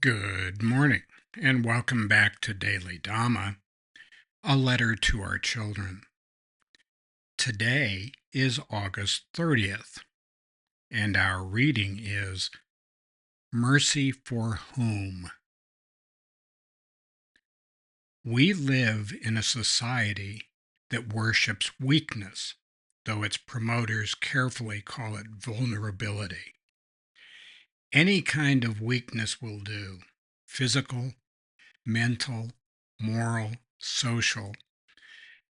Good morning, and welcome back to Daily Dhamma, a letter to our children. Today is August 30th, and our reading is Mercy for Whom? We live in a society that worships weakness, though its promoters carefully call it vulnerability. Any kind of weakness will do: physical, mental, moral, social,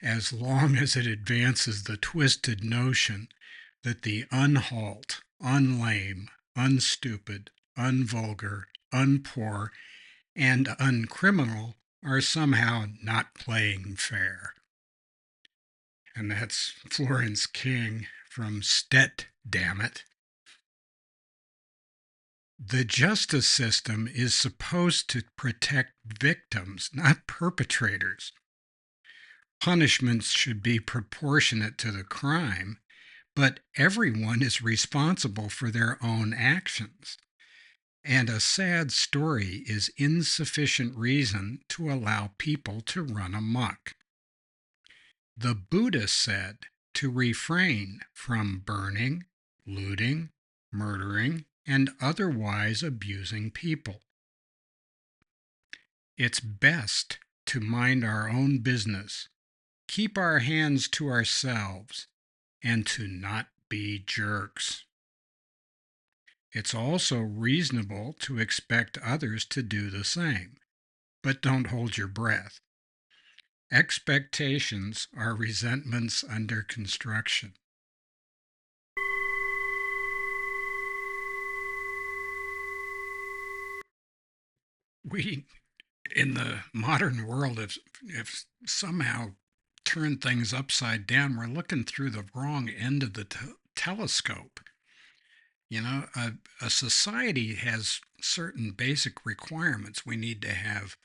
as long as it advances the twisted notion that the unhalt, unlame, unstupid, unvulgar, unpoor, and uncriminal are somehow not playing fair. And that's Florence King from Stet, Damnit. The justice system is supposed to protect victims, not perpetrators. Punishments should be proportionate to the crime, but everyone is responsible for their own actions. And a sad story is insufficient reason to allow people to run amok. The Buddha said to refrain from burning, looting, murdering, and otherwise abusing people. It's best to mind our own business, keep our hands to ourselves, and to not be jerks. It's also reasonable to expect others to do the same, but don't hold your breath. Expectations are resentments under construction. We, in the modern world, if somehow turned things upside down, we're looking through the wrong end of the telescope. A society has certain basic requirements. We need to have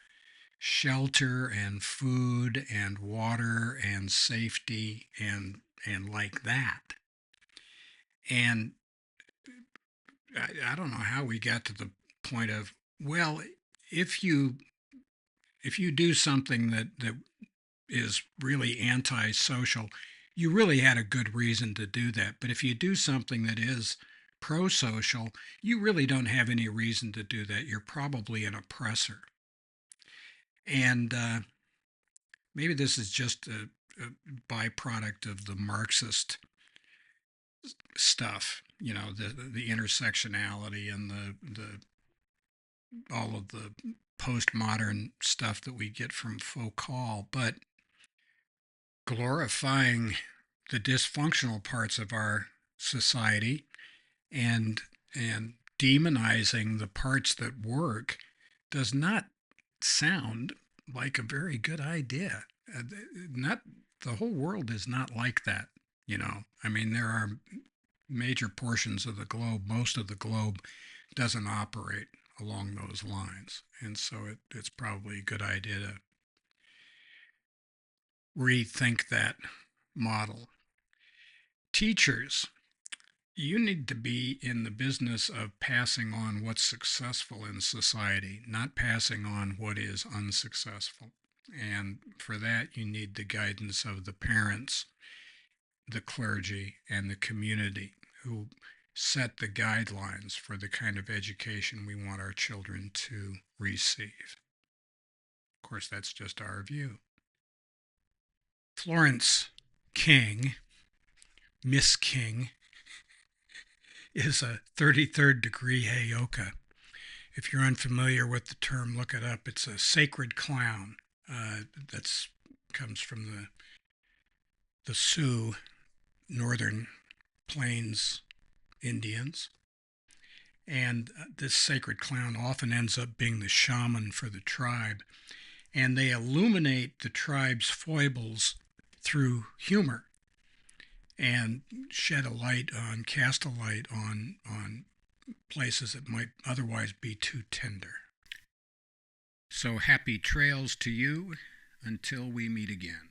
shelter and food and water and safety and like that. And I don't know how we got to the point of, well, if you do something that is really antisocial, you really had a good reason to do that. But if you do something that is pro-social, you really don't have any reason to do that. You're probably an oppressor. And maybe this is just a byproduct of the Marxist stuff, the intersectionality and the all of the postmodern stuff that we get from Foucault, but glorifying the dysfunctional parts of our society and demonizing the parts that work does not sound like a very good idea. Not the whole world is not like that. I mean, there are major portions of the globe. Most of the globe doesn't operate along those lines, and so it's probably a good idea to rethink that model. Teachers, you need to be in the business of passing on what's successful in society, not passing on what is unsuccessful. And for that, you need the guidance of the parents, the clergy, and the community who set the guidelines for the kind of education we want our children to receive. Of course, that's just our view. Florence King, Miss King, is a 33rd degree Heyoka. If you're unfamiliar with the term, look it up. It's a sacred clown that comes from the Sioux, northern plains Indians. And this sacred clown often ends up being the shaman for the tribe. And they illuminate the tribe's foibles through humor and cast a light on places that might otherwise be too tender. So happy trails to you until we meet again.